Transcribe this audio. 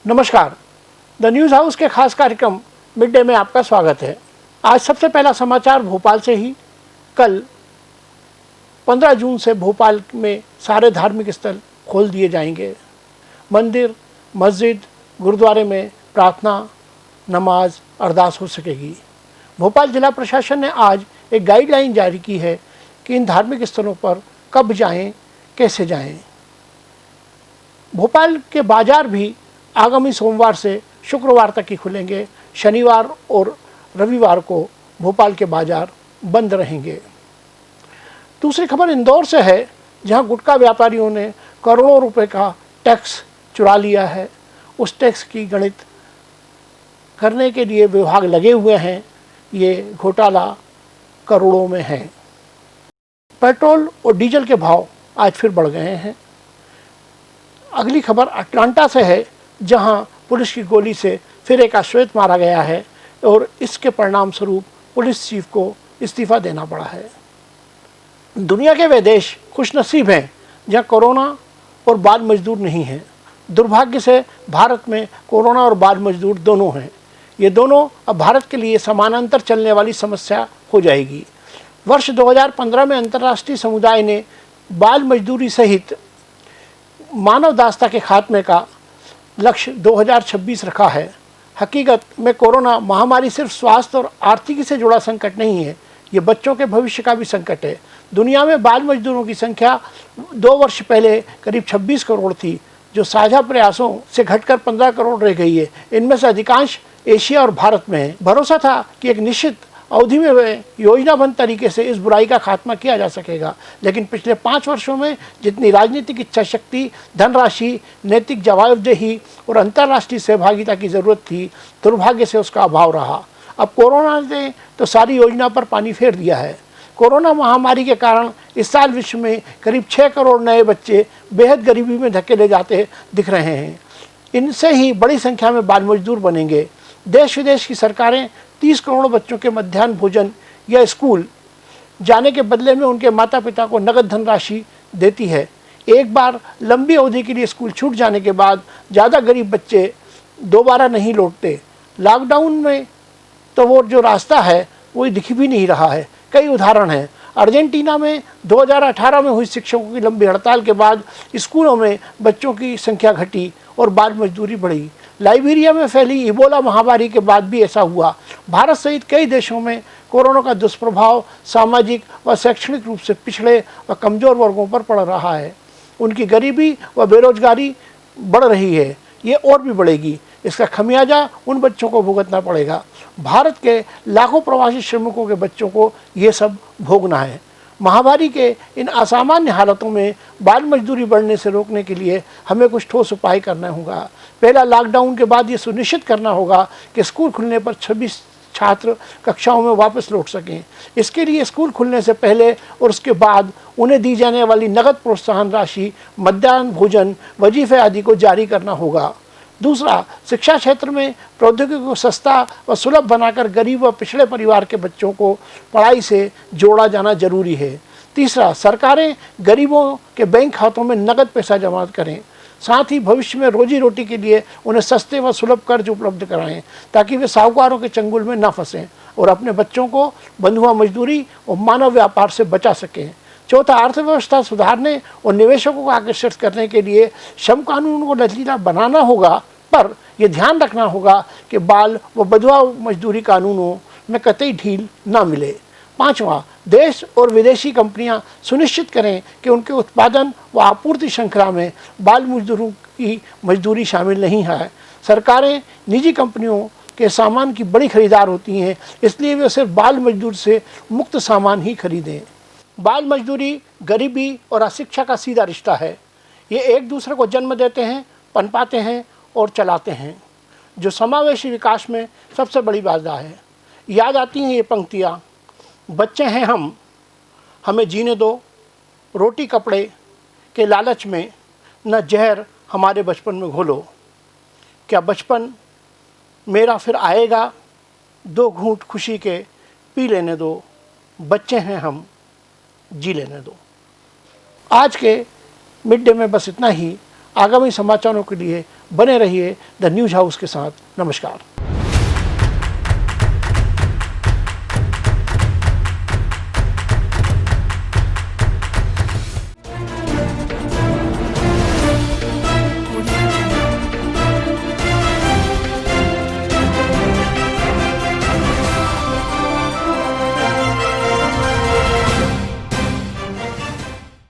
नमस्कार। The news house के खास कार्यक्रम मिड डे में आपका स्वागत है। आज सबसे पहला समाचार भोपाल से ही। कल 15 जून से भोपाल में सारे धार्मिक स्थल खोल दिए जाएंगे। मंदिर, मस्जिद, गुरुद्वारे में प्रार्थना, नमाज, अरदास हो सकेगी। भोपाल जिला प्रशासन ने आज एक गाइडलाइन जारी की है कि इन धार्मिक स्थलों पर कब जाएं, कैसे जाएं। भोपाल के बाजार भी आगामी सोमवार से शुक्रवार तक ही खुलेंगे। शनिवार और रविवार को भोपाल के बाजार बंद रहेंगे। दूसरी खबर इंदौर से है, जहां गुटखा व्यापारियों ने करोड़ों रुपए का टैक्स चुरा लिया है। उस टैक्स की गणित करने के लिए विभाग लगे हुए हैं। ये घोटाला करोड़ों में है। पेट्रोल और डीजल के भाव आज फिर बढ़ गए हैं। अगली खबर अटलांटा से है, जहां पुलिस की गोली से फिर एक अश्वेत मारा गया है और इसके परिणाम स्वरूप पुलिस चीफ को इस्तीफा देना पड़ा है। दुनिया के वे देश खुशनसीब हैं जहां कोरोना और बाल मजदूर नहीं हैं। दुर्भाग्य से भारत में कोरोना और बाल मजदूर दोनों हैं। ये दोनों अब भारत के लिए समानांतर चलने वाली समस्या हो जाएगी। वर्ष 2015 में अंतर्राष्ट्रीय समुदाय ने बाल मजदूरी सहित मानव दासता के खात्मे का लक्ष्य 2026 रखा है। हकीकत में कोरोना महामारी सिर्फ स्वास्थ्य और आर्थिकी से जुड़ा संकट नहीं है, ये बच्चों के भविष्य का भी संकट है। दुनिया में बाल मजदूरों की संख्या 2 वर्ष पहले करीब 26 करोड़ थी, जो साझा प्रयासों से घटकर 15 करोड़ रह गई है। इनमें से अधिकांश एशिया और भारत में है। भरोसा था कि एक निश्चित अवधि में योजनाबद्ध तरीके से इस बुराई का खात्मा किया जा सकेगा, लेकिन पिछले 5 वर्षों में जितनी राजनीतिक इच्छा शक्ति, धनराशि, नैतिक जवाबदेही और अंतर्राष्ट्रीय सहभागिता की जरूरत थी, दुर्भाग्य से उसका अभाव रहा। अब कोरोना ने तो सारी योजना पर पानी फेर दिया है। कोरोना महामारी के कारण इस साल विश्व में करीब 6 करोड़ नए बच्चे बेहद गरीबी में धकेले जाते दिख रहे हैं। इनसे ही बड़ी संख्या में बाल मजदूर बनेंगे। देश विदेश की सरकारें 30 करोड़ बच्चों के मध्याह्न भोजन या स्कूल जाने के बदले में उनके माता पिता को नगद धनराशि देती है। एक बार लंबी अवधि के लिए स्कूल छूट जाने के बाद ज़्यादा गरीब बच्चे दोबारा नहीं लौटते। लॉकडाउन में तो वो जो रास्ता है वो दिख भी नहीं रहा है। कई उदाहरण हैं। अर्जेंटीना में 2018 में हुई शिक्षकों की लंबी हड़ताल के बाद स्कूलों में बच्चों की संख्या घटी और बाल मजदूरी बढ़ी। लाइबेरिया में फैली इबोला महामारी के बाद भी ऐसा हुआ। भारत सहित कई देशों में कोरोना का दुष्प्रभाव सामाजिक व शैक्षणिक रूप से पिछड़े व कमज़ोर वर्गों पर पड़ रहा है। उनकी गरीबी व बेरोजगारी बढ़ रही है, ये और भी बढ़ेगी। इसका खमियाजा उन बच्चों को भुगतना पड़ेगा। भारत के लाखों प्रवासी श्रमिकों के बच्चों को ये सब भोगना है। महामारी के इन असामान्य हालातों में बाल मजदूरी बढ़ने से रोकने के लिए हमें कुछ ठोस उपाय करना होगा। पहला, लॉकडाउन के बाद ये सुनिश्चित करना होगा कि स्कूल खुलने पर 26 छात्र कक्षाओं में वापस लौट सकें। इसके लिए स्कूल खुलने से पहले और उसके बाद उन्हें दी जाने वाली नगद प्रोत्साहन राशि, मध्याह्न भोजन, वजीफे आदि को जारी करना होगा। दूसरा, शिक्षा क्षेत्र में प्रौद्योगिकी को सस्ता व सुलभ बनाकर गरीब व पिछड़े परिवार के बच्चों को पढ़ाई से जोड़ा जाना जरूरी है। तीसरा, सरकारें गरीबों के बैंक खातों में नगद पैसा जमा करें। साथ ही भविष्य में रोजी रोटी के लिए उन्हें सस्ते व सुलभ कर्ज उपलब्ध कराएं, ताकि वे साहूकारों के चंगुल में न फंसें और अपने बच्चों को बंधुआ मजदूरी और मानव व्यापार से बचा सकें। चौथा, अर्थव्यवस्था सुधारने और निवेशकों को आकर्षित करने के लिए श्रम कानून को लचीला बनाना होगा, पर यह ध्यान रखना होगा कि बाल व बंधुआ मजदूरी कानूनों में कतई ढील न मिले। पांचवा, देश और विदेशी कंपनियां सुनिश्चित करें कि उनके उत्पादन व आपूर्ति श्रृंखला में बाल मजदूरों की मजदूरी शामिल नहीं है। सरकारें निजी कंपनियों के सामान की बड़ी खरीदार होती हैं, इसलिए वे सिर्फ बाल मजदूर से मुक्त सामान ही खरीदें। बाल मजदूरी गरीबी और अशिक्षा का सीधा रिश्ता है। ये एक दूसरे को जन्म देते हैं, पनपाते हैं और चलाते हैं, जो समावेशी विकास में सबसे बड़ी बाधा है। याद आती हैं ये पंक्तियाँ, बच्चे हैं हम, हमें जीने दो, रोटी कपड़े के लालच में न जहर हमारे बचपन में घोलो। क्या बचपन मेरा फिर आएगा, 2 घूंट खुशी के पी लेने दो, बच्चे हैं हम, जी लेने दो। आज के मिड डे में बस इतना ही। आगामी समाचारों के लिए बने रहिए द न्यूज़ हाउस के साथ। नमस्कार।